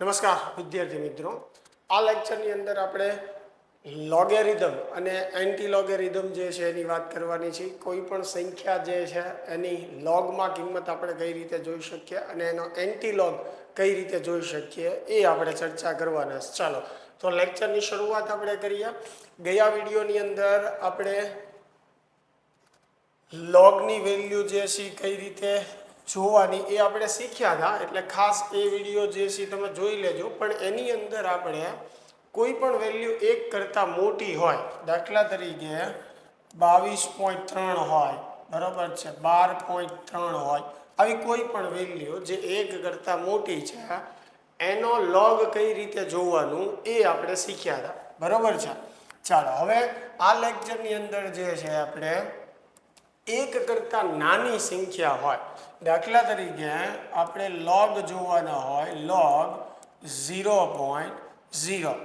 નમસ્કાર વિદ્યાર્થી મિત્રો, આ લેક્ચરની અંદર આપણે લોગેરિધમ અને એન્ટી લોગેરિધમ જે છે એની વાત કરવાની છે. કોઈ પણ સંખ્યા જે છે એની લોગમાં કિંમત આપણે કઈ રીતે જોઈ શકીએ અને એનો એન્ટી લોગ કઈ રીતે જોઈ શકીએ એ આપણે ચર્ચા કરવાના છે. ચાલો તો લેક્ચરની શરૂઆત આપણે કરીએ. ગયા વિડીયોની અંદર આપણે લોગની વેલ્યુ જે છે કઈ રીતે જોવાની એ આપણે શીખ્યા હતા, એટલે ખાસ એ વિડીયો જે છે તમે જોઈ લેજો. પણ એની અંદર આપણે કોઈ પણ વેલ્યુ 1 કરતાં મોટી હોય, દાખલા તરીકે 22.3 હોય, બરાબર છે, 12.3 હોય, આવી કોઈ પણ વેલ્યુ જે 1 કરતાં મોટી છે એનો લોગ કઈ રીતે જોવાનું એ આપણે શીખ્યા હતા, બરાબર છે. ચાલો હવે આ લેક્ચરની અંદર જે છે આપણે 1 કરતાં નાની સંખ્યા હોય, દાખલા તરીકે આપણે લોગ જોવાના હોય, લોગ 0.022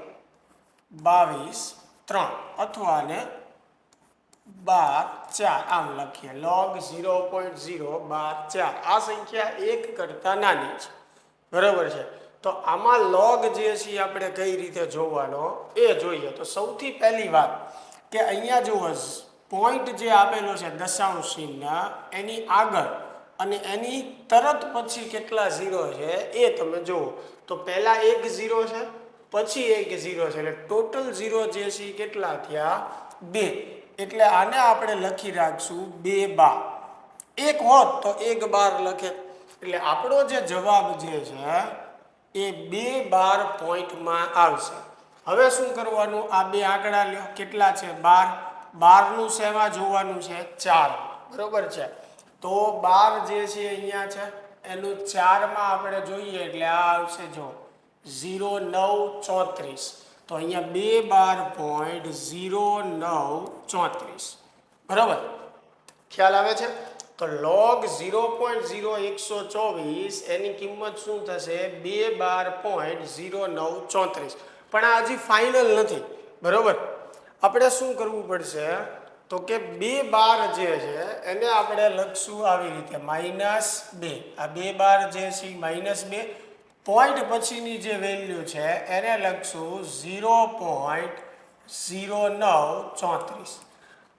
અથવા ને 12 આમ લખીએ, લોગ 0.024. આ સંખ્યા 1 કરતાં નાની છે, બરાબર છે. તો આમાં લોગ જે છે આપણે કઈ રીતે જોવાનો એ જોઈએ. તો સૌથી પહેલી વાત કે અહીંયા જુઓ, પોઈન્ટ જે આપેલો છે દશાંશ ચિહ્ન, એની આગળ અને એની તરત પછી કેટલા ઝીરો છે એ તમે જુઓ. તો પહેલા એક ઝીરો છે, પછી એક ઝીરો છે, એટલે ટોટલ ઝીરો જે છે કેટલા થયા? 2. એટલે આને આપણે લખી રાખશું 2 બાર. એક હોત તો 1 બાર લખે. એટલે આપણો જે જવાબ જે છે એ 2 બાર પોઈન્ટમાં આવશે. હવે શું કરવાનું? આ બે આંકડા લ્યો, કેટલા છે? 12. 12 નું શેમાં જોવાનું છે? 4, બરોબર છે. તો 12 જે છે અહીંયા છે એનું 4માં આપણે જોઈએ એટલે આ આવશે જો 0.934. તો અહીંયા 2 બાર પોઈન્ટ 0.934, બરાબર. ખ્યાલ આવે છે? તો લોગ 0.0124 એની કિંમત શું થશે? 2 બાર પોઈન્ટ 0.934. પણ આ હજી ફાઇનલ નથી, બરોબર. આપણે શું કરવું પડશે? તો કે 2 બાર જે છે એને આપણે લખશું આવી રીતે -2. આ 2 બાર જે છે -2. પોઈન્ટ પછીની જે વેલ્યુ છે એને લખશું 0.0934.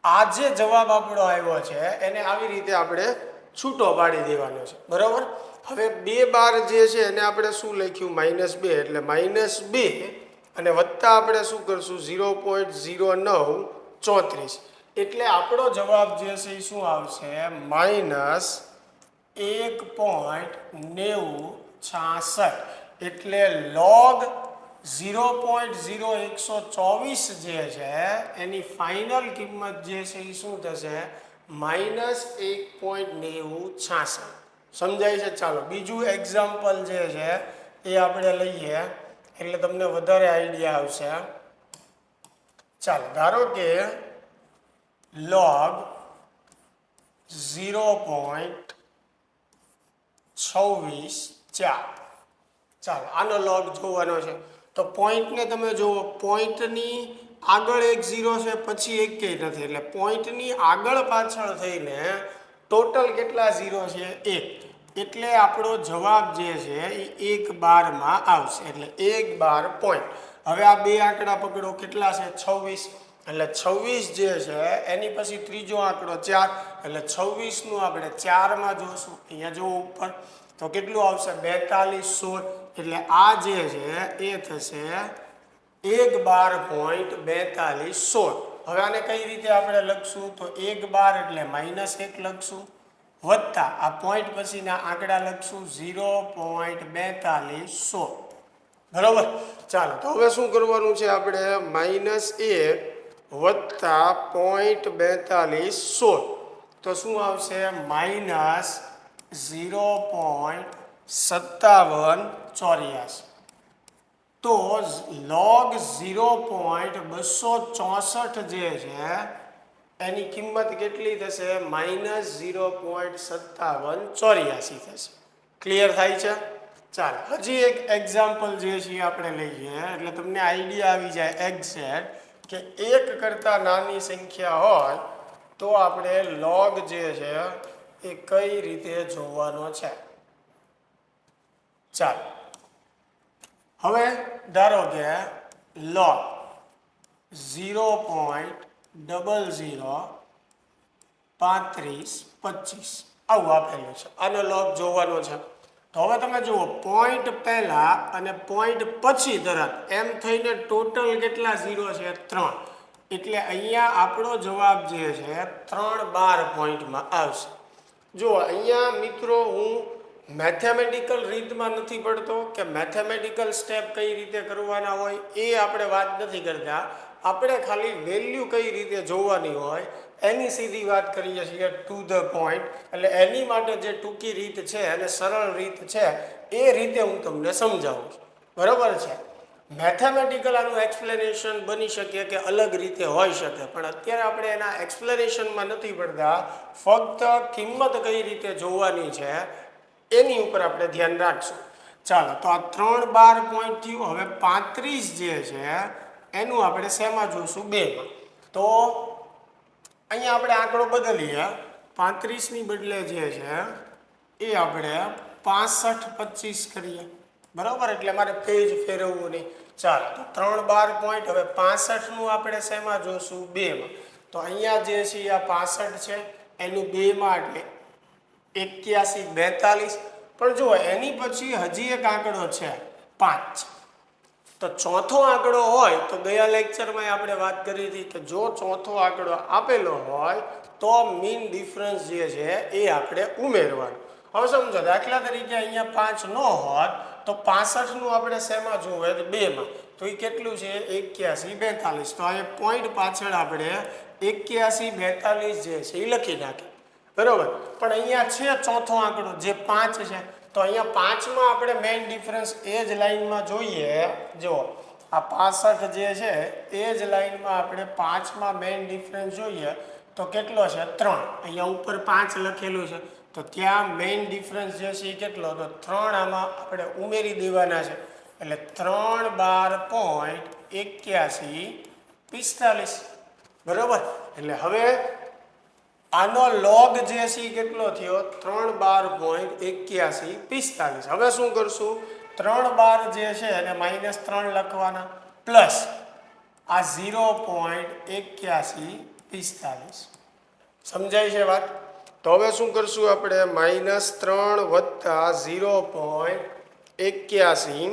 આ જે જવાબ આપણો આવ્યો છે એને આવી રીતે આપણે છૂટો પાડી દેવાનો છે, બરાબર. હવે 2 બાર જે છે એને આપણે શું લખ્યું? -2. એટલે -2 અને વત્તા આપણે શું કરશું? 0.0934. એટલે આપણો જવાબ જે છે એ શું આવશે? -1.9066. એટલે લોગ 0.0124 જે છે એની ફાઇનલ કિંમત જે છે એ શું થશે? -1.9066. સમજાય છે? ચાલો બીજું એક્ઝામ્પલ જે છે એ આપણે લઈએ એટલે તમને વધારે આઈડિયા આવશે. ચાલો ધારો કે લોગ 0.26. ચાલો આનો લોગ જોવાનો છે. તો પોઈન્ટને તમે જુઓ, પોઈન્ટની આગળ એક ઝીરો છે, પછી એક કે નથી. એટલે પોઈન્ટની આગળ પાછળ થઈને ટોટલ કેટલા ઝીરો છે? 1. એટલે આપણો જવાબ જે છે એ 1 બારમાં આવશે. એટલે 1 બાર પોઈન્ટ. હવે આ બે આંકડા પકડો, કેટલા છે? 26. એટલે 26 જે છે એની પછી ત્રીજો આંકડો 4. એટલે 26 નું આપણે 4માં જોશું. અહીંયા જો ઉપર તો કેટલું આવશે? 42, 16. એટલે આ જે છે એ થશે 1 બાર પોઈન્ટ 42, 16. હવે આને કઈ રીતે આપણે લખશું? તો 1 બાર એટલે -1 લખશું, વત્તા આ પોઈન્ટ પછીના આંકડા લખશું 0.42, 16, બરાબર. ચાલો તો હવે શું કરવાનું છે આપણે? -1 વત્તા 0.42, 16. તો શું આવશે? -0.5784. તો લોગ 0.264 જે છે એની કિંમત કેટલી થશે? -0.5784 થશે. ક્લિયર થાય છે? ચાલો હજી એક એક્ઝામ્પલ જે છે આપણે લઈએ એટલે તમને આઈડિયા આવી જાય એક્ઝેક્ટ કે 1 કરતાં નાની સંખ્યા હોય તો આપણે લોગ જે છે એ કઈ રીતે જોવાનો છે. ચાલો હવે ધારો કે log 0.003525 આવું આપેલું છે, આનો log જોવાનો છે. તો હવે તમે જુઓ પોઈન્ટ પહેલા અને પોઈન્ટ પછી તરત એમ થઈને ટોટલ કેટલા ઝીરો છે 3, એટલે અહીંયા આપણો જવાબ જે છે 3 12 પોઈન્ટમાં આવશે. જો અહીંયા મિત્રો હું મેથેમેટિકલ રીતમાં નથી પડતો કે મેથેમેટિકલ સ્ટેપ કઈ રીતે કરવાના હોય એ આપણે વાત નથી કરતા, આપણે ખાલી વેલ્યુ કઈ રીતે જોવાની હોય એની સીધી વાત કરીએ છીએ ટુ ધ પોઈન્ટ. એટલે એની માટે જે ટૂંકી રીત છે અને સરળ રીત છે એ રીતે હું તમને સમજાવું છું, બરાબર છે. મેથેમેટિકલ આનું એક્સપ્લેનેશન બની શકે કે અલગ રીતે હોઈ શકે, પણ અત્યારે આપણે એના એક્સપ્લેનેશનમાં નથી પડતા, ફક્ત કિંમત કઈ રીતે જોવાની છે એની ઉપર આપણે ધ્યાન રાખશું. ચાલો, તો આ 3 12 પોઈન્ટ થયું. હવે 35 જે છે એનું આપણે શેમાં જોશું? 2માં. તો અહીંયા આપણે આંકડો બદલીએ, 35 ની બદલે જે છે એ આપણે 65 25 કરીએ, બરાબર. એટલે મારે પેજ ફેરવવું નહીં. ચાલો, તો 3 12 પોઈન્ટ. હવે 65 નું આપણે શેમાં જોશું? 2માં. તો અહીંયા જે છે આ 65 છે એનું 2માં એટલે 81 42. પણ જુઓ એની પછી હજી એક આંકડો છે 5. તો ચોથો આંકડો હોય તો ગયા લેક્ચરમાં આપણે વાત કરી હતી કે જો ચોથો આંકડો આપેલો હોય તો મીન ડિફરન્સ જે છે એ આપણે ઉમેરવાનું. હવે સમજો દાખલા તરીકે અહીંયા 5 ન હોત તો 65 નું આપણે શેમાં જોવે? 2માં. તો એ કેટલું છે? 81 42. તો અહીંયા પોઈન્ટ પાછળ આપણે 81 42 જે છે એ લખી નાખીએ, બરોબર. પણ અહીંયા છે ચોથો આંકડો જે 5 છે, તો અહીંયા 5માં આપણે મેઇન ડિફરન્સ એ જ લાઈનમાં જોઈએ. જો આ 65 જે છે એ જ લાઈનમાં આપણે 5માં મેઇન ડિફરન્સ જોઈએ તો કેટલો છે? 3. અહીંયા ઉપર 5 લખેલું છે તો ત્યાં મેઇન ડિફરન્સ જે છે એ કેટલો? તો 3 આમાં આપણે ઉમેરી દેવાના છે, એટલે 3 12 પોઈન્ટ 81 45, બરોબર. એટલે હવે આનો log જે છે કેટલો થયો? 3 12 પોઈન્ટ 81 45. હવે શું કરશું? 3 12 જે છે એને -3 લખવાના, પ્લસ આ 0.81 45. સમજાય છે વાત? તો હવે શું કરશું આપણે? -3 વત્તા 0.81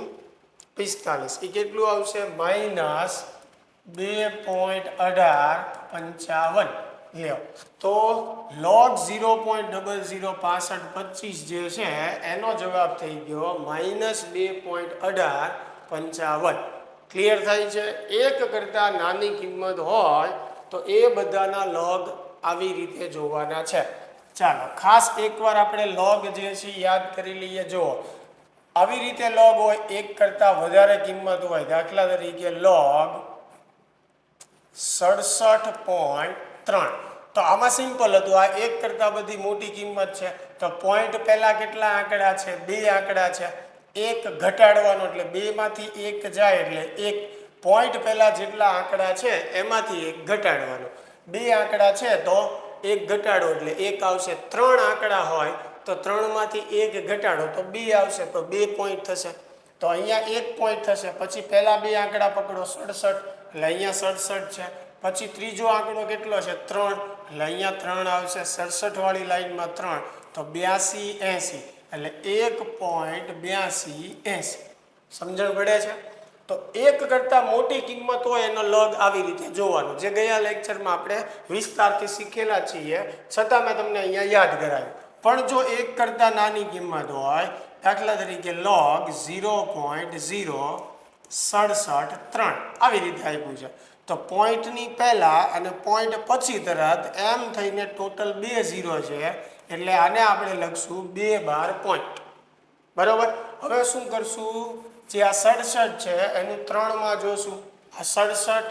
45 એ કેટલું આવશે? -2.1855. લ્યો, તો log 0.006525 જે છે એનો જવાબ થઈ ગયો -2.1855. ક્લિયર થાય છે? એક કરતાં નાની કિંમત હોય તો એ બધાના log આવી રીતે જોવાના છે. ચાલો, ખાસ એકવાર આપણે log જે છે યાદ કરી લઈએ. જો આવી રીતે log હોય, એક કરતાં વધારે કિંમત હોય, દાખલા તરીકે log 67.3, તો આમાં સિમ્પલ હતું. આ એક કરતાં બધી મોટી કિંમત છે તો પોઈન્ટ પહેલા કેટલા આંકડા છે? 2 આંકડા છે. એક ઘટાડવાનો એટલે 2 માંથી 1 જાય એટલે એક પોઈન્ટ પહેલા જેટલા આંકડા છે એમાંથી એક ઘટાડવાનો. 2 આંકડા છે તો એક ઘટાડો એટલે 1 આવશે. 3 આંકડા હોય તો 3 માંથી 1 ઘટાડો તો 2 આવશે, તો 2 પોઈન્ટ થશે. તો અહીંયા 1 પોઈન્ટ થશે. પછી પહેલા 2 આંકડા પકડો, 67 એટલે અહીંયા 67 છે. પછી ત્રીજો આંકડો કેટલો છે? 3 એટલે અહીંયા 3 આવશે. 67 વાળી લાઈનમાં 3 તો 82 80 એટલે 1.8280. સમજણ પડે છે? તો એક કરતાં મોટી કિંમત હોય એનો log આવી રીતે જોવાનો, જે ગયા લેક્ચરમાં આપણે વિસ્તારથી શીખેલા છીએ, છતાં મેં તમને અહીંયા યાદ કરાવ્યું. પણ જો એક કરતાં નાની કિંમત હોય, દાખલા તરીકે log 0.0673 આવી રીતે આપ્યું છે, તો પોઈન્ટની પહેલા અને પોઈન્ટ પછી તરત એમ થઈને ટોટલ 2 ઝીરો છે, એટલે આને આપણે લખશું 2 12 પોઈન્ટ, બરાબર. હવે શું કરશું? જે આ 67 છે એનું 3માં જોશું. આ 67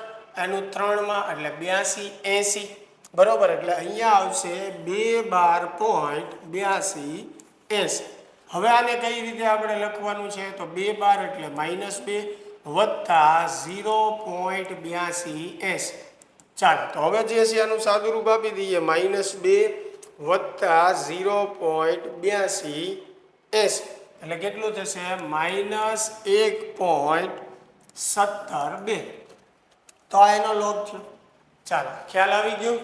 એનું 3માં એટલે 82 80, બરાબર. એટલે અહીંયા આવશે 2 12 પોઈન્ટ 82 80. હવે આને કઈ રીતે આપણે લખવાનું છે? તો 2 12 એટલે -2 વત્તા 0.8280. ચાલો, તો હવે જે છે આનું સાદુરૂપ આપી દઈએ. -2 વત્તા 0.8280 એટલે કેટલું થશે -1.17 તો આ એનો લોગ થયો. ચાલો ખ્યાલ આવી ગયો.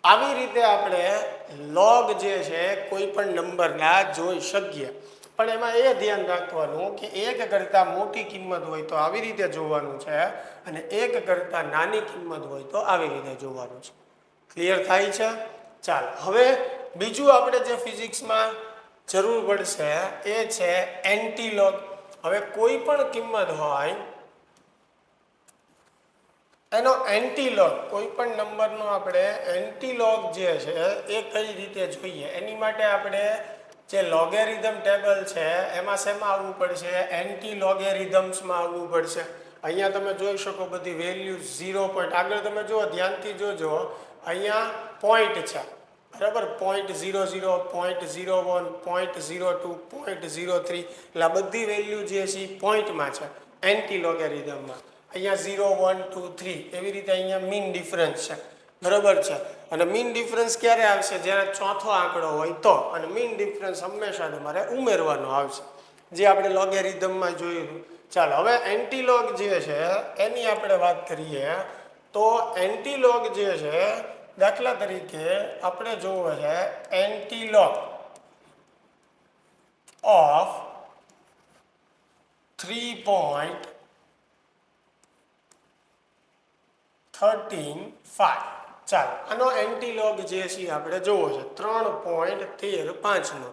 આવી રીતે આપણે લોગ જે છે કોઈ પણ નંબરના જોઈ શકીએ, પણ એમાં એ ધ્યાન રાખવાનું કે એક કરતાં મોટી કિંમત હોય તો આવી રીતે જોવાનું છે અને એક કરતાં નાની કિંમત હોય તો આવી રીતે જોવાનું છે. ક્લિયર થાય છે? ચાલો હવે બીજું આપણે જે ફિઝિક્સમાં જરૂર પડશે એ છે એન્ટીલોગ. હવે કોઈ પણ કિંમત હોય એનો એન્ટીલોગ, કોઈ પણ નંબરનો આપણે એન્ટીલોગ જે છે એ કઈ રીતે જોઈએ એની માટે આપણે જે લોગેરિધમ ટેબલ છે એમાં શેમાં આવવું પડશે? એન્ટીલોગેરિધમ્સમાં આવવું પડશે. અહીંયા તમે જોઈ શકો બધી વેલ્યુ 0 પોઈન્ટ આગળ તમે જુઓ ધ્યાનથી જોજો, અહીંયા પોઈન્ટ છે બરાબર, 0.00, 0.01, 0.02, 0.03 એટલે આ બધી વેલ્યુ જે છે એ પોઈન્ટમાં છે એન્ટીલોગેરિધમમાં. અહીંયા 0, 1, 2, 3 એવી રીતે અહીંયા મીન ડિફરન્સ છે બરાબર છે. અને મીન ડિફરન્સ ક્યારે આવશે? જ્યારે ચોથો આંકડો હોય તો. અને મીન ડિફરન્સ હંમેશા તમારે ઉમેરવાનો આવશે, જે આપણે લોગેરિધમમાં જોયું. ચાલો હવે એન્ટીલોગ જે છે એની આપણે વાત કરીએ તો એન્ટીલોગ જે છે દાખલા તરીકે આપણે જોવો છે એન્ટીલોગ ઓફ 3.135. ચાલો આનો એન્ટીલોગ જે છે આપણે જોવો છે 3.135નો.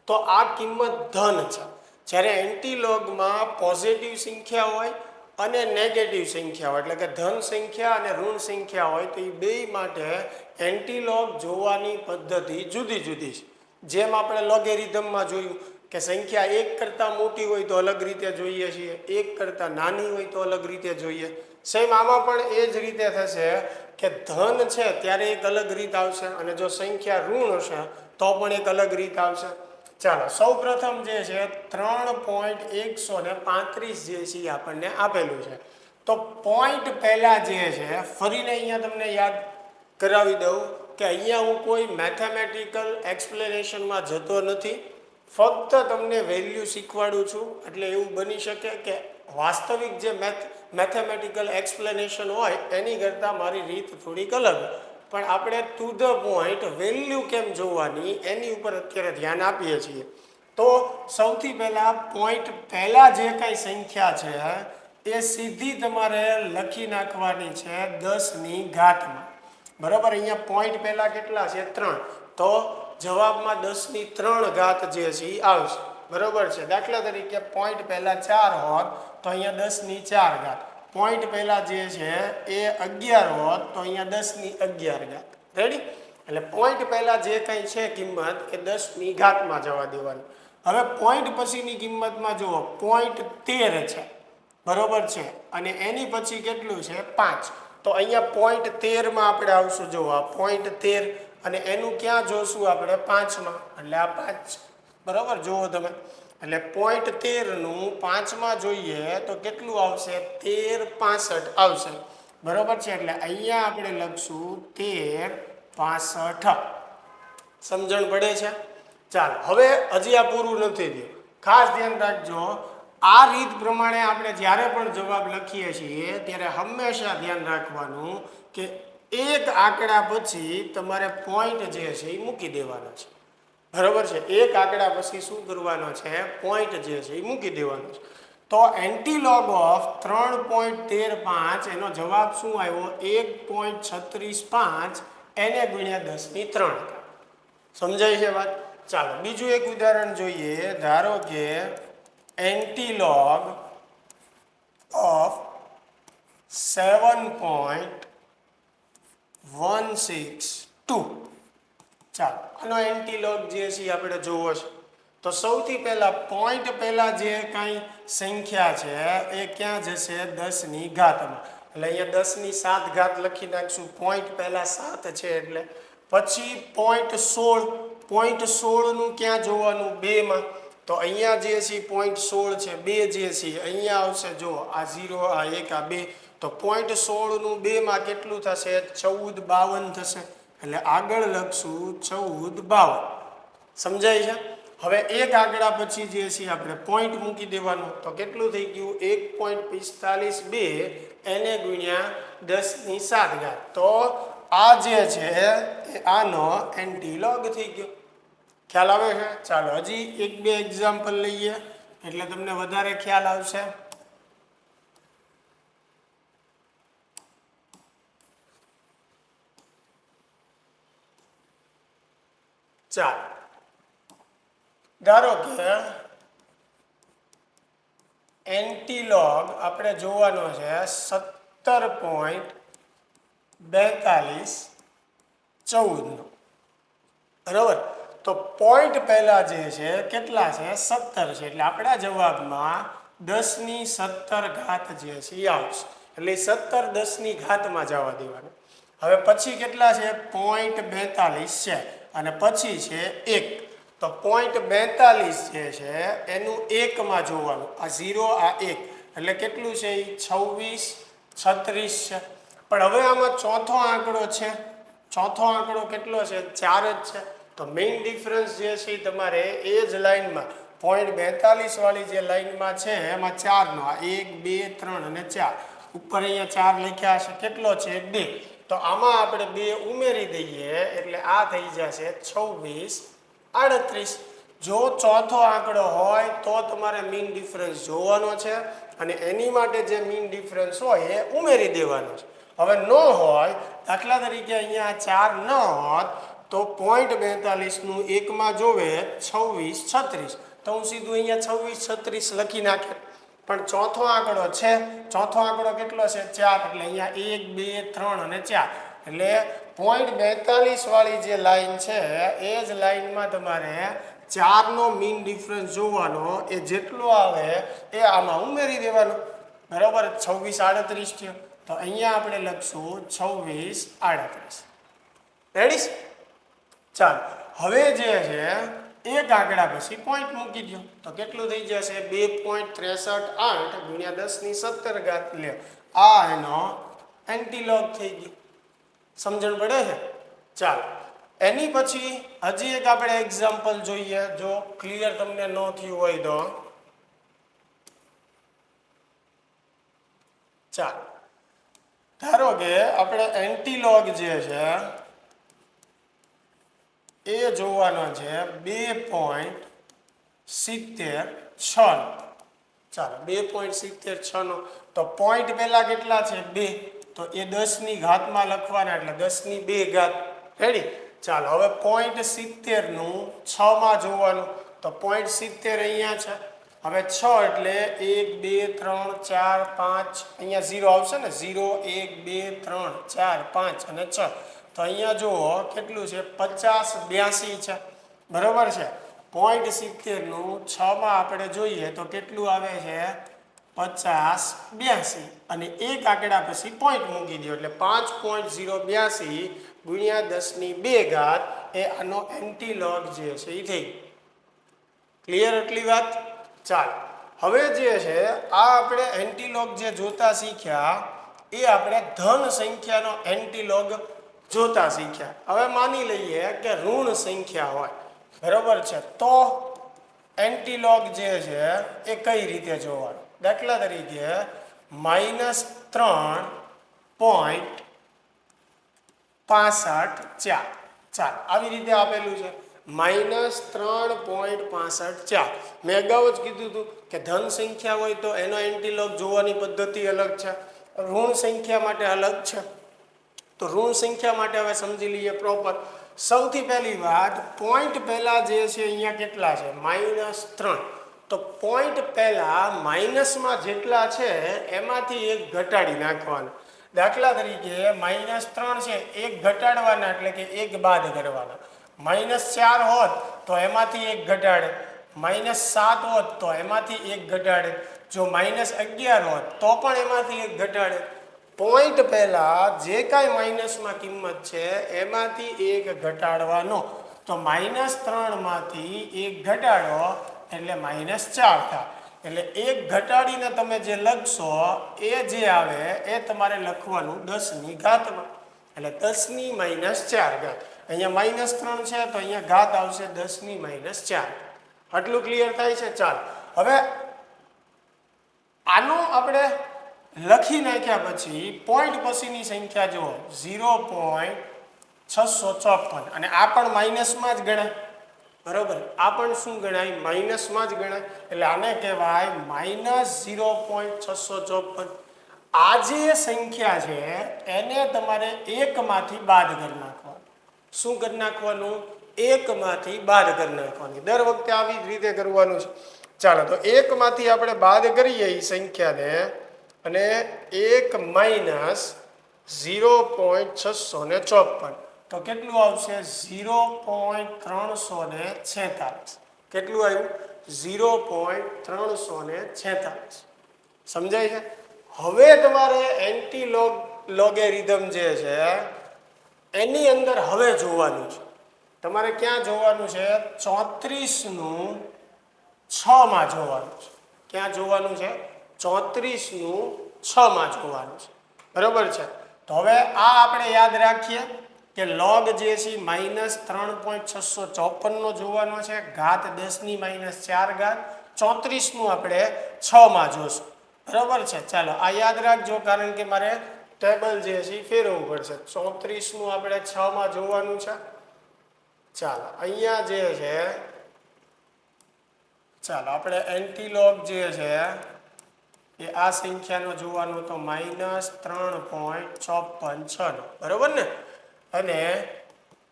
તો આ કિંમત ધન છે. જ્યારે એન્ટીલોગમાં પોઝિટિવ સંખ્યા હોય અને નેગેટિવ સંખ્યા હોય, એટલે કે ધન સંખ્યા અને ઋણ સંખ્યા હોય તો એ બે માટે એન્ટીલોગ જોવાની પદ્ધતિ જુદી જુદી છે. જેમ આપણે લોગેરિધમમાં જોયું કે સંખ્યા 1 કરતાં મોટી હોય તો અલગ રીતે જોઈએ છીએ, 1 કરતાં નાની હોય તો અલગ રીતે જોઈએ. સેમ આમાં પણ એ જ રીતે થશે કે ધન છે ત્યારે એક અલગ રીત આવશે અને જો સંખ્યા ઋણ હશે તો પણ એક અલગ રીત આવશે. ચાલો સૌ પ્રથમ જે છે 3.135 જે છે એ આપણને આપેલું છે. તો પોઈન્ટ પહેલા જે છે ફરીને અહીંયા તમને યાદ કરાવી દઉં કે અહીંયા હું કોઈ મેથેમેટિકલ એક્સપ્લેનેશનમાં જતો નથી, ફક્ત તમને વેલ્યુ શીખવાડું છું. એટલે એવું બની શકે કે વાસ્તવિક જે મેથેમેટિકલ એક્સપ્લેનેશન હોય એની કરતાં મારી રીત થોડીક અલગ, પણ આપણે ટુ ધ પોઈન્ટ વેલ્યુ કેમ જોવાની એની ઉપર અત્યારે ધ્યાન આપીએ છીએ. તો સૌથી પહેલાં પોઈન્ટ પહેલાં જે કાંઈ સંખ્યા છે એ સીધી તમારે લખી નાખવાની છે 10ની ઘાતમાં. બરાબર, અહીંયા પોઈન્ટ પહેલાં કેટલા છે? 3. તો જવાબમાં 10ની 3 ઘાત જે છે એ આવશે બરાબર છે. દાખલા તરીકે પોઈન્ટ પહેલાં 4 હોત તો અહીંયા 10ની 4 ઘાત. પોઈન્ટ પહેલાં જે છે એ 11 હોત તો અહીંયા 10ની 11 ઘાત. રેડી? એટલે પોઈન્ટ પહેલાં જે કંઈ છે કિંમત એ 10ની ઘાતમાં જવા દેવાની. હવે પોઈન્ટ પછીની કિંમતમાં જુઓ, પોઈન્ટ 13 છે બરાબર છે અને એની પછી કેટલું છે? 5. તો અહીંયા પોઈન્ટ 13માં આપણે આવશું. જુઓ આ પોઈન્ટ 13 અને એનું ક્યાં જોશું આપણે? 5માં. એટલે આ 5 બરાબર જુઓ તમે. એટલે પોઈન્ટ 13નું 5માં જોઈએ તો કેટલું આવશે? 13.65 આવશે બરાબર છે. એટલે અહીંયા આપણે લખશું 13.65. સમજણ પડે છે? ચાલો હવે હજી આ પૂરું નથી થયું, ખાસ ધ્યાન રાખજો. આ રીત પ્રમાણે આપણે જ્યારે પણ જવાબ લખીએ છીએ ત્યારે હંમેશા ધ્યાન રાખવાનું કે એક આંકડા પછી તમારે પોઈન્ટ જે છે એ મૂકી દેવાનો છે બરાબર છે. એક આંકડા પછી શું કરવાનો છે? પોઈન્ટ જે છે એ મૂકી દેવાનો છે. તો એન્ટીલોગ ઓફ 3.135 એનો જવાબ શું આવ્યો? 1.365 એને ગુણ્યા 10ની 3. સમજાય છે વાત? ચાલો બીજું એક ઉદાહરણ જોઈએ. ધારો કે એન્ટીલોગ ઓફ 7.162. ચાલો આનો એન્ટીલોગ જે છે આપણે જોવો છે. તો સૌથી પહેલાં પોઈન્ટ પહેલાં જે કાંઈ સંખ્યા છે એ ક્યાં જશે? 10ની ઘાતમાં. એટલે અહીંયા 10ની 7 ઘાત લખી નાખશું. પોઈન્ટ પહેલાં 7 છે એટલે પછી પોઈન્ટ 16. પોઈન્ટ 16નું ક્યાં જોવાનું? 2માં. તો અહીંયા જે છે પોઈન્ટ 16 છે, 2 જે છે અહીંયા આવશે. જો આ 0, આ 1, આ 2. તો પોઈન્ટ 16નું 2માં કેટલું થશે? 14.52 થશે. એટલે આગળ લખશું 14.52. સમજાય છે? હવે એક આંકડા પછી જે છે આપણે પોઈન્ટ મૂકી દેવાનું તો કેટલું થઈ ગયું 1.45 એને ગુણ્યા 10⁷ તો આ જે છે એ આનો એન્ટીલોગ થઈ ગયો ખ્યાલ આવે છે ચાલો હજી એક બે એક્ઝામ્પલ લઈએ એટલે તમને વધારે ખ્યાલ આવશે ચાલો ધારો કે એન્ટીલોગ આપણે જોવાનો છે 17.4214 બરાબર તો પોઈન્ટ પહેલા જે છે કેટલા છે 17 છે એટલે આપણા જવાબમાં 10⁻17 જે છે એ આવશે એટલે 17 10⁻માં જવા દેવાનું હવે પછી કેટલા છે 0.42 છે અને પછી છે 1 તો 0.42 જે છે એનું 1માં જોવાનું આ 0 આ 1 એટલે કેટલું છે એ 26 36 છે પણ હવે આમાં ચોથો આંકડો છે ચોથો આંકડો કેટલો છે 4 જ છે તો મેઇન ડિફરન્સ જે છે એ તમારે એ જ લાઇનમાં 0.42 વાળી જે લાઇનમાં છે એમાં 4નો આ 1 2 3 અને 4 ઉપર અહીંયા 4 લખ્યા છે કેટલો છે 2 તો આમાં આપણે 2 ઉમેરી દઈએ એટલે આ થઈ જશે 26 38 જો ચોથો આંકડો હોય તો તમારે મીન ડિફરન્સ જોવાનો છે અને એની માટે જે મીન ડિફરન્સ હોય એ ઉમેરી દેવાનો છે હવે ન હોય દાખલા તરીકે અહીંયા 4 ન હોત તો 0.42 નું 1માં જોવે 26 36 તો હું સીધું અહીંયા 26 36 લખી નાખે પણ ચોથો આંકડો છે ચોથો આંકડો કેટલો છે 4 એટલે અહીંયા 1 2 3 અને 4 એટલે 0.42 વાળી જે લાઈન છે એ જ લાઈનમાં તમારે 4નો મીન ડિફરન્સ જોવાનો એ જેટલો આવે એ આમાં ઉમેરી દેવાનો બરાબર 26 38 થયો તો અહીંયા આપણે લખશું 26 38 રેડી ચાલો હવે જે છે એક આંકડા પછી પોઈન્ટ મૂકી દો તો કેટલું થઈ જશે 2.638 ગુણ્યા 10⁻17 લે આ એનો એન્ટીલોગ થઈ ગયો સમજણ પડે છે ચાલો એની પછી હજી એક આપણે એક્ઝામ્પલ જોઈએ જો ક્લિયર તમને ન થયું હોય તો ચાલો ધારો કે આપણે એન્ટીલોગ જે છે એ જોવાનો છે 2.76 ચાલો 2.76 નો તો પોઈન્ટ પહેલા કેટલા છે 2 તો એ 10⁻માં લખવાના એટલે 10⁻² રેડી ચાલો હવે 0.70 નું 6માં જોવાનું તો 0.70 અહીંયા છે હવે 6 એટલે 1 2 3 4 5 અહીંયા 0 આવશે ને 0 1 2 3 4 5 અને 6 તો અહીંયા જુઓ કેટલું છે 50 82 છે બરોબર છે 0.70 નું 6માં આપણે જોઈએ તો કેટલું આવે છે 50 82 અને એક આંકડા પછી પોઈન્ટ મૂકી દો એટલે 5.082 ગુણ્યા 10⁻² એ આનો એન્ટીલોગ જે છે એ થઈ ક્લિયર એટલી વાત ચાલો હવે જે છે આ આપણે એન્ટીલોગ જે જોતા શીખ્યા એ આપણે ધન સંખ્યાનો એન્ટીલોગ જોતા શીખ્યા હવે માની લઈએ કે ઋણ સંખ્યા હોય બરોબર છે તો એન્ટીલોગ જે છે એ કઈ રીતે જોવાનું દાખલા તરીકે -3.65 ચાલો આવી રીતે આપેલું છે -3.65 મેં અગાઉ જ કીધું હતું કે ધન સંખ્યા હોય તો એનો એન્ટીલોગ જોવાની પદ્ધતિ અલગ છે ઋણ સંખ્યા માટે અલગ છે તો ઋણ સંખ્યા માટે હવે સમજી લઈએ પ્રોપર સૌથી પહેલી વાત પોઈન્ટ પહેલા જે છે અહીંયા કેટલા છે -3 તો પોઈન્ટ પહેલા માઇનસમાં જેટલા છે એમાંથી એક ઘટાડી નાખવાના દાખલા તરીકે -3 છે એક ઘટાડવાના એટલે કે એક બાદ કરવાના -4 હોત તો એમાંથી એક ઘટાડે -7 હોત તો એમાંથી એક ઘટાડે જો -11 હોત તો પણ એમાંથી એક ઘટાડે પોઈન્ટ પહેલા જે કાંઈ માઇનસમાં કિંમત છે એમાંથી એક ઘટાડવાનો તો -3 માંથી એક ઘટાડો એટલે -4 થાય એટલે એક ઘટાડીને તમે જે લખશો એ જે આવે એ તમારે લખવાનું 10⁻માં એટલે 10⁻⁴ અહીંયા -3 છે તો અહીંયા ઘાત આવશે 10⁻⁴ આટલું ક્લિયર થાય છે. ચાલો હવે આનું આપણે લખી નાખ્યા પછી પોઈન્ટ પછીની સંખ્યા જુઓ 0.654 અને આ પણ માઇનસમાં જ ગણાય. બરોબર, આ પણ શું ગણાય? માઇનસમાં જ ગણાય. એટલે આને કહેવાય -0.654. આ જે સંખ્યા છે એને તમારે એકમાંથી બાદ કરી નાખવાનું. શું કરી નાખવાનું? એકમાંથી બાદ કરી નાખવાની. દર વખતે આવી જ રીતે કરવાનું છે. ચાલો તો એકમાંથી આપણે બાદ કરીએ એ સંખ્યાને અને 1 માઇનસ 0.654 તો કેટલું આવશે? 0.346. કેટલું આવ્યું? 0.346. સમજાય છે? હવે તમારે એન્ટી લોગેરિધમ જે છે એની અંદર હવે જોવાનું છે. તમારે ક્યાં જોવાનું છે? 34નું 6 માં જોવાનું છે. ક્યાં જોવાનું છે? 34નું 6 માં જોવાનું છે. બરોબર છે. તો હવે આ આપણે યાદ રાખીએ કે લોગ જે છે -3.654 નો જોવાનો છે, ઘાત 10 ની -4 ઘાત. 34નું આપણે 6 માં જોશું. બરોબર છે. ચાલો આ યાદ રાખજો, કારણ કે મારે ટેબલ જે છે ફેરવવું પડશે. 34નું આપણે 6 માં જોવાનું છે. ચાલો અહીંયા જે છે, ચાલો આપણે એન્ટીલોગ જે છે એ આ સંખ્યાનો જોવાનું તો -3.54 બરોબર ને. અને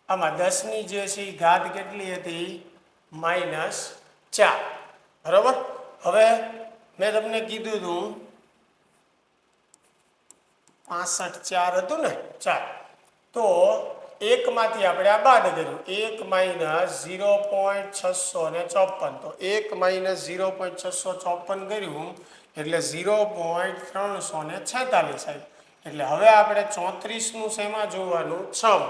આમાં 10 ની જે છે ઘાત કેટલી હતી? -4. બરોબર. હવે મેં તમને કીધું હતું 65 હતું ને. 4 તો એકમાંથી આપણે આ બાદ કર્યું. 1 માઇનસ 0.654 તો 1 માઇનસ 0.654 કર્યું એટલે 0.346 આવ્યું. એટલે હવે આપણે 34નું શેમાં જોવાનું? 6.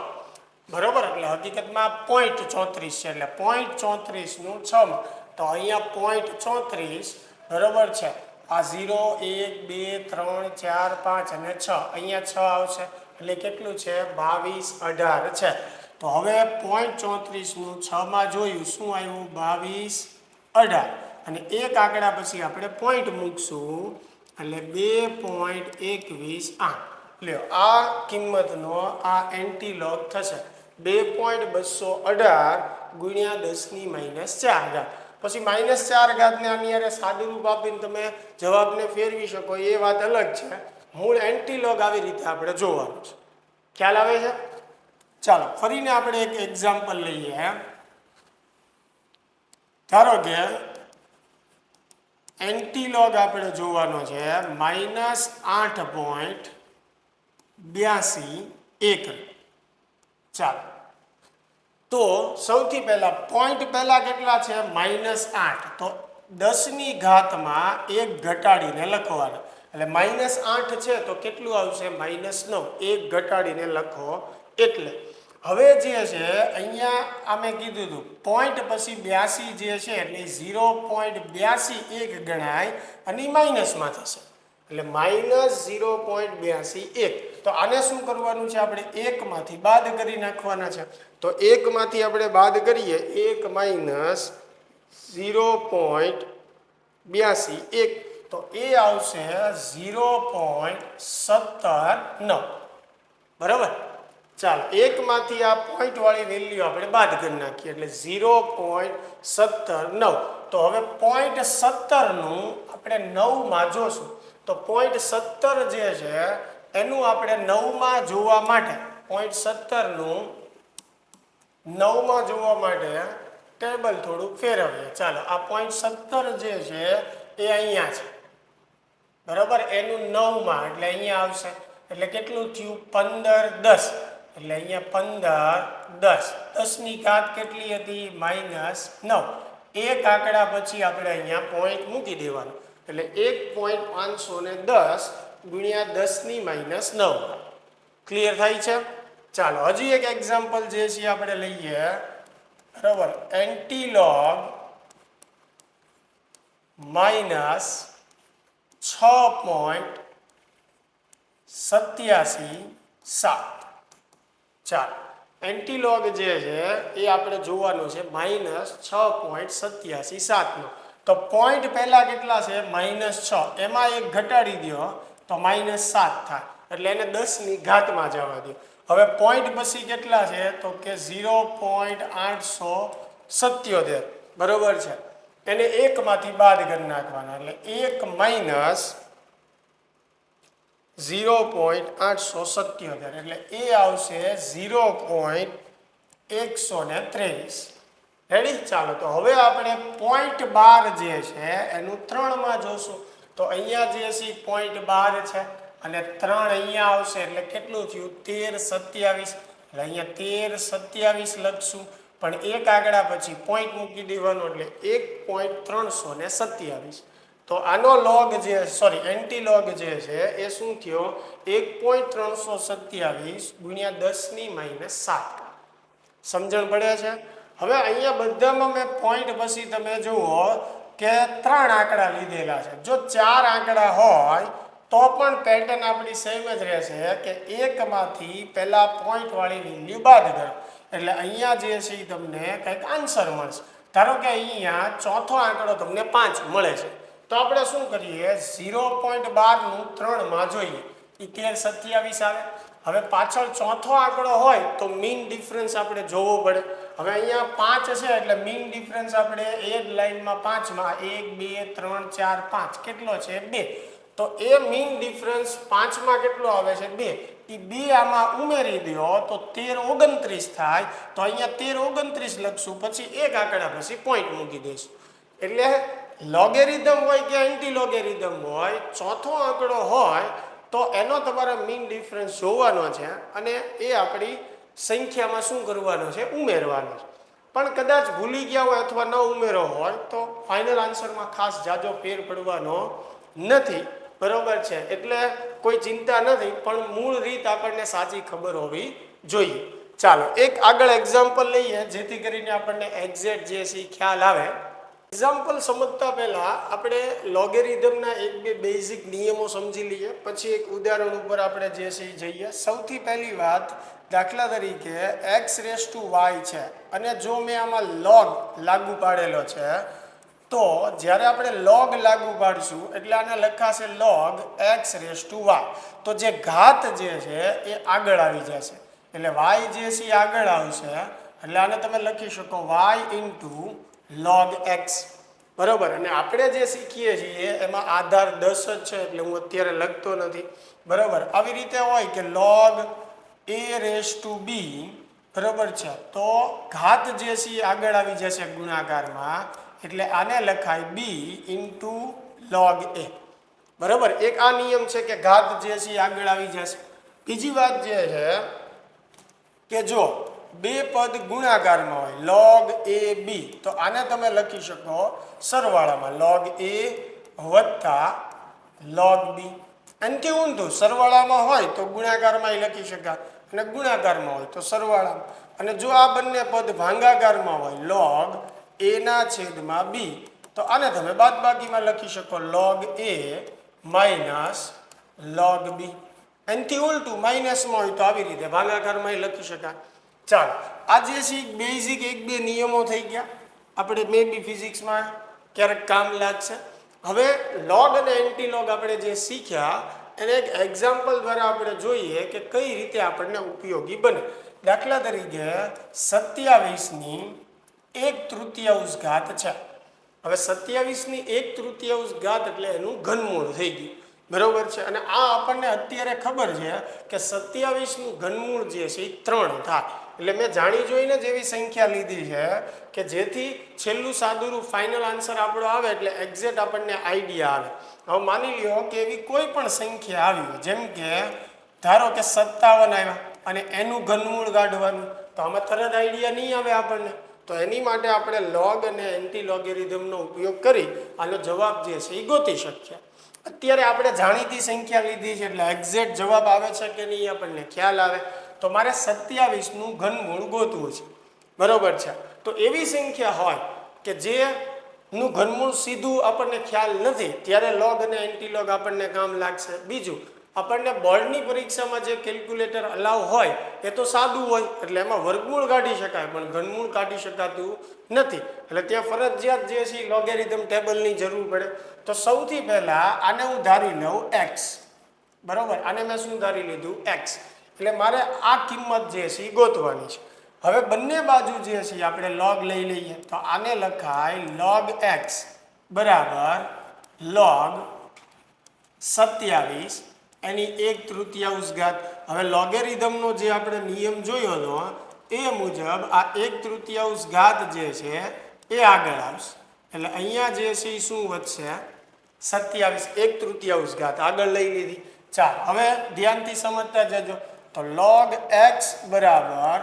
બરોબર. એટલે હકીકતમાં પોઈન્ટ 34 છે એટલે પોઈન્ટ 34નું 6 તો અહીંયા પોઈન્ટ 34. બરોબર છે. આ 0 1 2 3 4 5 અને 6 અહીંયા 6 આવશે એટલે કેટલું છે? 22 18 છે. તો હવે પોઈન્ટ 34નું 6 માં જોયું શું આવ્યું? 22 18 અને એક આંકડા પછી આપણે પોઈન્ટ મૂકશું એટલે 2.218. લ્યો આ કિંમતનો આ એન્ટીલોગ થશે 2.218 ગુણ્યા 10 ની -4 ઘાત. પછી -4 ઘાતને આની હારે સાદુરૂપ આપીને તમે જવાબને ફેરવી શકો એ વાત અલગ છે. મૂળ એન્ટીલોગ આવી રીતે આપણે જોવાનું છે. ખ્યાલ આવે છે? ચાલો ફરીને આપણે એક એક્ઝામ્પલ લઈએ. ધારો કે એન્ટીલોગ આપણે જોવાનો છે -8.82 ચાલો તો સૌથી પહેલા પોઈન્ટ પહેલા કેટલા છે? -8 તો 10 ની ઘાતમાં 1 ઘટાડીને લખવાના એટલે -8 છે તો કેટલું આવશે? -9. 1 ઘટાડીને લખો એટલે હવે જે છે અહીંયા અમે કીધું હતું પોઈન્ટ પછી 82 જે છે એટલે 0.82 ગણાય અને માઇનસમાં થશે એટલે -0.82 તો આને શું કરવાનું છે? આપણે 1 માંથી બાદ કરી નાખવાના છે. તો 1 માંથી આપણે બાદ કરીએ 1 માઇનસ 0.82 તો એ આવશે 0.179. બરાબર. ચાલો 1 માંથી આ પોઈન્ટ વાળી વેલ્યુ આપણે બાદ કરી નાખીએ એટલે 0.179. તો હવે 0.17 નું આપણે 9 માં જોશું. તો 0.17 જે છે એનું આપણે 9 માં જોવા માટે 0.17 નું 9 માં જોવા માટે ટેબલ થોડુંક ફેરવીએ. ચાલો આ 0.17 જે છે એ અહીંયા છે. બરાબર. એનું 9 માં એટલે અહીંયા આવશે એટલે કેટલું થયું? 15 10 એટલે અહીંયા 15 10. 10 ની ઘાત કેટલી હતી? -9. એક આંકડા પછી આપણે અહીંયા પોઈન્ટ મૂકી દેવાનું એટલે 1.510 ગુણ્યા 10 ની -9. ક્લિયર થાય છે? ચાલો હજી એક એક્ઝામ્પલ જે છે આપણે લઈએ. બરાબર. એન્ટીલોગ -6.87 ચાલો એન્ટીલોગ જે છે એ આપણે જોવાનું છે -6.87 તો પોઈન્ટ પહેલા કેટલા છે -6 એમાં એક ઘટાડી દો તો -7 થાય એટલે એને 10 ની ઘાતમાં જવા દો હવે પોઈન્ટ પછી કેટલા છે તો કે 0.877 બરોબર છે એને 1 માંથી બાદ કરી નાખવાના એટલે 1 માઇનસ 0.877 એટલે એ આવશે 0.123 રેડી ચાલો તો હવે આપણે પોઈન્ટ 12 જે છે એનું 3 માં જોશું તો અહીંયા જે છે પોઈન્ટ 12 છે અને 3 અહીંયા આવશે એટલે કેટલું થયું 1327 એટલે અહીંયા 1327 લખશું પણ એક આંકડા પછી પોઈન્ટ મૂકી દેવાનો એટલે 1.327 તો આનો લોગ જે એન્ટીલોગ જે છે એ શું થયો 1.327 ગુણ્યા 10 ની -7 સમજણ પડે છે હવે અહીંયા બધામાં મેં પોઈન્ટ પછી તમે જુઓ કે 3 આંકડા લીધેલા છે જો 4 આંકડા હોય તો પણ પેટર્ન આપણી સેમ જ રહેશે કે 1 માંથી પહેલા પોઈન્ટ વાળી વેલ્યુ બાદ કરો એટલે અહીંયા જે છે એ તમને કંઈક આન્સર મળશે ધારો કે અહીંયા ચોથો આંકડો તમને 5 મળે છે તો આપણે શું કરીએ 0.12 નું 3 માં જોઈએ એ 1327 આવે હવે પાછળ ચોથો આંકડો હોય તો મીન ડિફરન્સ આપણે જોવો પડે હવે અહીંયા 5 છે એટલે મીન ડિફરન્સ આપણે એ જ લાઈનમાં 5 માં 1 2 3 4 5 કેટલો છે 2 તો એ મીન ડિફરન્સ 5 માં કેટલો આવે છે 2 એ 2 આમાં ઉમેરી દો તો 1329 થાય તો અહીંયા 1329 લખશું પછી એક આંકડા પછી પોઈન્ટ મૂકી દઈશું એટલે લોગેરિધમ હોય કે એન્ટી લોગેરિધમ હોય ચોથો આંકડો હોય તો એનો તમારે મીન ડિફરન્સ જોવાનો છે અને એ આપણી સંખ્યામાં શું કરવાનો છે ઉમેરવાનો છે પણ કદાચ ભૂલી ગયા હોય અથવા ન ઉમેરો હોય તો ફાઇનલ આન્સરમાં ખાસ જાજો ફેર પડવાનો નથી બરોબર છે એટલે કોઈ ચિંતા નથી પણ મૂળ રીત આપણને સાચી ખબર હોવી જોઈએ ચાલો એક આગળ એક્ઝામ્પલ લઈએ જેથી કરીને આપણને એક્ઝેક્ટ જે છે ખ્યાલ આવે એક્ઝામ્પલ સમજતા પહેલા આપણે લોગેરિધમના એક બે બેઝિક નિયમો સમજી લઈએ પછી એક ઉદાહરણ ઉપર આપણે જે છે જઈએ સૌથી પહેલી વાત દાખલા તરીકે x⁻y છે અને જો મેં આમાં log લાગુ પાડેલો છે તો જ્યારે આપણે log લાગુ પાડશું એટલે આને લખાશે log x⁻y તો જે ઘાત જે છે એ આગળ આવી જશે એટલે y જે છે એ આગળ આવશે એટલે આને તમે લખી શકો y log x બરોબર અને આપણે જે શીખીએ છીએ એમાં આધાર 10 જ છે એટલે હું અત્યારે લખતો નથી બરોબર આવી રીતે હોય કે log a⁻b બરોબર છે તો ઘાત જે છે આગળ આવી જશે ગુણાકારમાં એટલે આને લખાય b log a બરોબર એક આ નિયમ છે કે ઘાત જે છે આગળ આવી જશે બીજી વાત જે છે કે જો બે પદ ગુણાકારમાં હોય log ab તો આને તમે લખી શકો સરવાળામાં log a વત્તા log b એનાથી ઊંધું સરવાળામાં હોય તો ગુણાકારમાં લખી શકાય અને ગુણાકારમાં હોય તો સરવાળામાં અને જો આ બંને પદ ભાગાકારમાં હોય log a ના છેદમાં b તો આને તમે બાદબાકીમાં લખી શકો log a minus log b એનાથી ઉલટું માઇનસમાં હોય તો આવી રીતે ભાગાકારમાં લખી શકાય ચાલો આ જે છે બેઝિક એક બે નિયમો થઈ ગયા આપણે મે બી ફિઝિક્સમાં ક્યારેક કામ લાગશે હવે લોગ અને એન્ટીલોગ આપણે જે શીખ્યા એને એક એક્ઝામ્પલ દ્વારા આપણે જોઈએ કે કઈ રીતે આપણને ઉપયોગી બને દાખલા તરીકે 27 ની 1/3 ઘાત છે હવે 27 ની 1/3 ઘાત એટલે એનું ઘનમૂળ થઈ ગયું બરોબર છે અને આ આપણને અત્યારે ખબર છે કે 27 નું ઘનમૂળ જે છે એ 3 થાય એટલે મેં જાણી જોઈને જ એવી સંખ્યા લીધી છે કે જેથી છેલ્લું સાદુરૂપ ફાઇનલ આન્સર આપણો આવે એટલે એક્ઝેક્ટ આપણને આઈડિયા આવે હવે માની લ્યો કે એવી કોઈ પણ સંખ્યા આવી જેમ કે ધારો કે 57 આવ્યા અને એનું ઘનમૂળ કાઢવાનું તો આમાં તરત આઈડિયા નહીં આવે આપણને તો એની માટે આપણે લોગ અને એન્ટી લોગેરિધમનો ઉપયોગ કરી આનો જવાબ જે છે એ ગોતી શકીએ અત્યારે આપણે જાણીતી સંખ્યા લીધી છે એટલે એક્ઝેક્ટ જવાબ આવે છે કે નહીં આપણને ખ્યાલ આવે તો મારે 27 નું ઘનમૂળ ગોતવું છે બરોબર છે તો એવી સંખ્યા હોય કે જે નું ઘનમૂળ સીધું આપણને ખ્યાલ નથી ત્યારે લોગ અને એન્ટીલોગ આપણને કામ લાગશે બીજું આપણને બોર્ડની પરીક્ષામાં જે કેલ્ક્યુલેટર અલાવ હોય એ તો સાદું હોય એટલે એમાં વર્ગમૂળ કાઢી શકાય પણ ઘનમૂળ કાઢી શકાતું નથી એટલે ત્યાં ફરજિયાત જે છે લોગેરિધમ ટેબલની જરૂર પડે તો સૌથી પહેલાં આને હું ધારી લઉં એક્સ બરાબર આને મેં શું ધારી લીધું એક્સ એટલે મારે આ કિંમત જે છે એ ગોતવાની છે હવે બંને બાજુ જે છે આપણે લોગ લઈ લઈએ તો આને લખાય લોગ એક્સ બરાબર લોગ 27 એની 1/3 ઘાત હવે લોગેરિધમનો જે આપણે નિયમ જોયો હતો એ મુજબ આ 1/3 ઘાત જે છે એ આગળ આવશે એટલે અહીંયા જે છે એ શું વધશે 27 1/3 ઘાત આગળ લઈ લીધી ચાલ હવે ધ્યાનથી સમજતા જજો તો log x બરાબર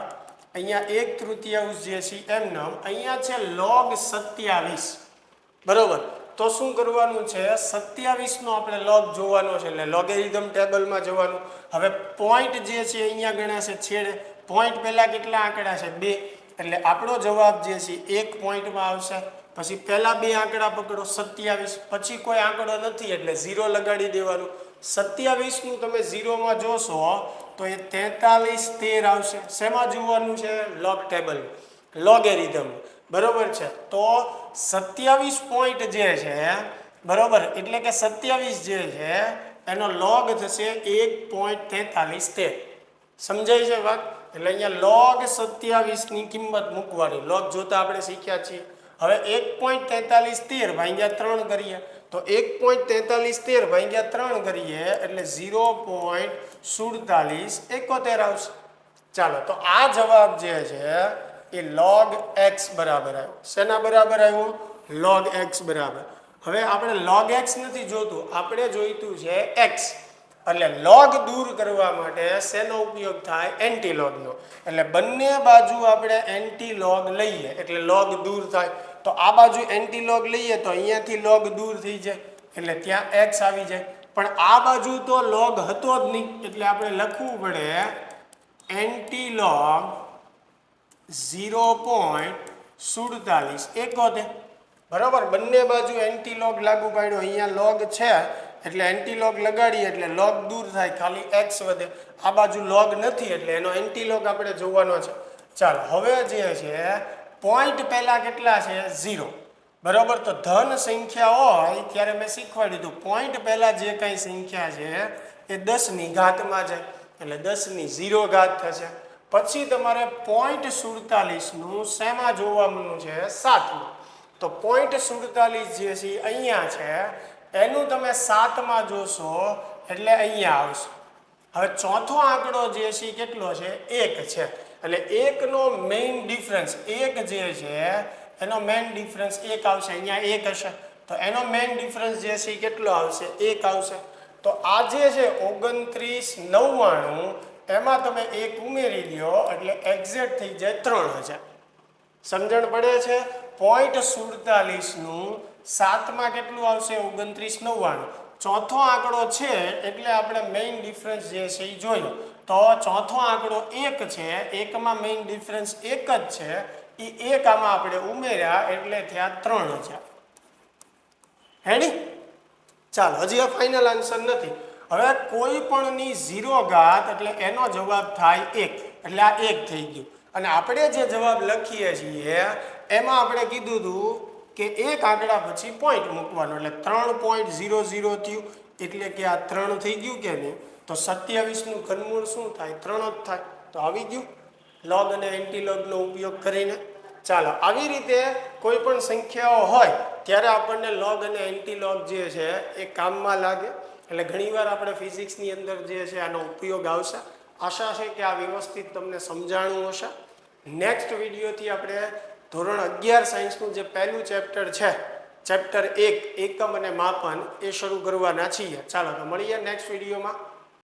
અહીંયા 1/3 જે છે એમનો અહીંયા છે log 27 બરોબર તો શું કરવાનું છે 27 નો આપણે log જોવાનો છે એટલે લોગેરિધમ ટેબલમાં જવાનું હવે પોઈન્ટ જે છે અહીંયા ગણાશે છેડે પોઈન્ટ પહેલા કેટલા આંકડા છે 2 એટલે આપણો જવાબ જે છે એક પોઈન્ટમાં આવશે પછી પહેલા બે આંકડા પકડો 27 પછી કોઈ આંકડો નથી એટલે 0 લગાડી દેવાનું 27 નું તમે 0 માં જોશો તો એ 43 13 આવશે શેમાં જોવાનું છે લોગ ટેબલ લોગેરિધમ બરોબર છે તો 27 પોઈન્ટ જે છે બરોબર એટલે કે 27 જે છે એનો લોગ થશે 1.43 સમજાય છે વાત એટલે અહીંયા લોગ 27 ની કિંમત મૂકવાની લોગ જોતા આપણે શીખ્યા છીએ હવે 1.43 ભાગ્યા 3 કરીએ તો 1.43 ભાગ્યા 3 કરીએ એટલે 0.4771 આવશે ચાલો તો આ જવાબ જે છે એ log x બરાબર આવ્યો શેના બરાબર આવ્યો log x બરાબર હવે આપણે log x નથી જોતું આપણે જોઈતું છે x એટલે log દૂર કરવા માટે શેનો ઉપયોગ થાય એન્ટી લોગનો એટલે બંને બાજુ આપણે એન્ટી લોગ લઈએ એટલે log દૂર થાય તો આ બાજુ એન્ટી લોગ લઈએ તો અહીંયાથી log દૂર થઈ જાય એટલે ત્યાં x આવી જાય પણ આ બાજુ તો log હતો જ નહીં એટલે આપણે લખવું પડે એન્ટી લોગ 0.4771 બરાબર બંને બાજુ એન્ટી લોગ લાગુ પાડ્યો અહીંયા log છે એટલે એન્ટી લોગ લગાડીએ એટલે log દૂર થાય ખાલી x વધે આ બાજુ log નથી એટલે એનો એન્ટી લોગ આપણે જોવાનો છે ચાલો હવે જે છે પોઈન્ટ પહેલા કેટલા છે 0 બરાબર તો ધન સંખ્યા હોય ત્યારે મેં શીખવાડ્યું હતું પોઈન્ટ પહેલા જે કઈ સંખ્યા છે એ 10 ની ઘાતમાં જાય એટલે 10 ની 0 ઘાત થશે પછી તમારે 0.47 નું શેમાં જોવાનું છે 7 તો 0.47 જે છે અહીંયા છે એનું તમે 7 માં જોશો એટલે અહીંયા આવશે હવે ચોથો આંકડો જે છે કેટલો છે 1 છે એટલે 1 નો મેઇન ડિફરન્સ 1 જે છે એનો મેઇન ડિફરન્સ 1 આવશે અહીંયા 1 હશે તો એનો મેઇન ડિફરન્સ જે છે કેટલો આવશે 1 આવશે તો આ જે છે 2999 એમાં તમે 1 ઉમેરી દો એટલે એક્ઝેક્ટ થઈ જાય 3000 સમજણ પડે છે 0.47 નું 7 માં કેટલું આવશે 2999 ચોથો આંકડો છે એટલે આપણે મેઇન ડિફરન્સ જે છે એ જોયો તો ચોથો આંકડો 1 છે 1 માં મેઇન ડિફરન્સ 1 જ છે એ 1 આમાં આપણે ઉમેર્યા એટલે થયા 3000 હેડી ચાલો હજી આ ફાઇનલ આન્સર નથી હવે કોઈ પણ ની 0 ઘાત એટલે એનો જવાબ થાય 1 એટલે આ 1 થઈ ગયું અને આપણે જે જવાબ લખીએ છીએ એમાં આપણે કીધું હતું કે એક આંકડા પછી પોઈન્ટ મૂકવાનો એટલે 3.00 થયું એટલે કે આ 3 થઈ ગયું કે નહીં તો 27 નું ઘનમૂળ શું થાય 3 જ થાય તો આવી ગયું log અને એન્ટીલોગ નો ઉપયોગ કરીને ચાલો આવી રીતે કોઈ પણ સંખ્યાઓ હોય ત્યારે આપણને log અને એન્ટીલોગ જે છે એ કામમાં લાગે એટલે ઘણીવાર આપણે ફિઝિક્સની અંદર જે છે આનો ઉપયોગ આવશે આશા છે કે આ વ્યવસ્થિત તમને સમજાણું હશે નેક્સ્ટ વિડીયોથી આપણે ધોરણ 11 સાયન્સનું જે પહેલું ચેપ્ટર છે ચેપ્ટર 1 એકમ અને માપન એ શરૂ કરવાના છીએ ચાલો તો મળીએ નેક્સ્ટ વિડીયોમાં